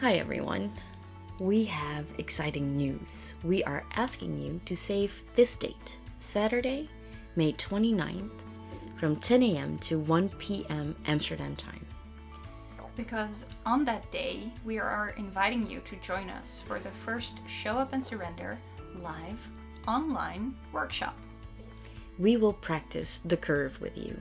Hi everyone. We have exciting news. We are asking you to save this date, Saturday, May 29th, from 10 a.m. to 1 p.m. Amsterdam time. Because on that day, we are inviting you to join us for the first Show Up and Surrender live online workshop. We will practice the curve with you.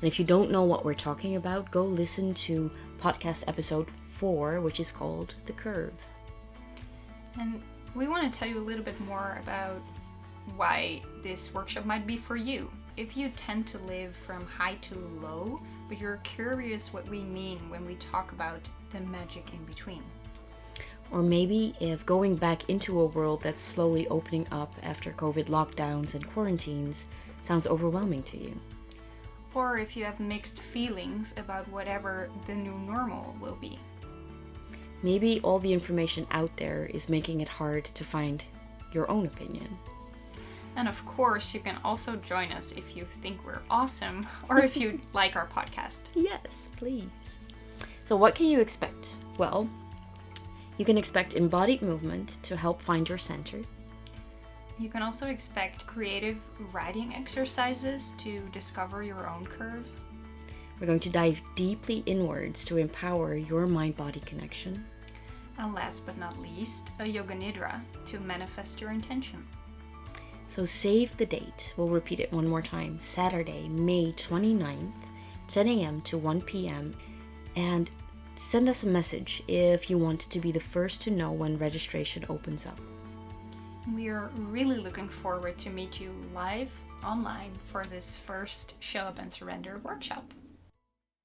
And if you don't know what we're talking about, go listen to podcast episode 4, which is called The Curve. And we want to tell you a little bit more about why this workshop might be for you. If you tend to live from high to low, but you're curious what we mean when we talk about the magic in between. Or maybe if going back into a world that's slowly opening up after COVID lockdowns and quarantines sounds overwhelming to you. Or if you have mixed feelings about whatever the new normal will be. Maybe all the information out there is making it hard to find your own opinion. And of course, you can also join us if you think we're awesome or if you like our podcast. Yes, please. So what can you expect? Well, you can expect embodied movement to help find your center. You can also expect creative writing exercises to discover your own curve. We're going to dive deeply inwards to empower your mind-body connection. And last but not least, a yoga nidra to manifest your intention. So save the date. We'll repeat it one more time. Saturday, May 29th, 10 a.m. to 1 p.m. And send us a message if you want to be the first to know when registration opens up. We are really looking forward to meet you live online for this first Show Up and Surrender workshop.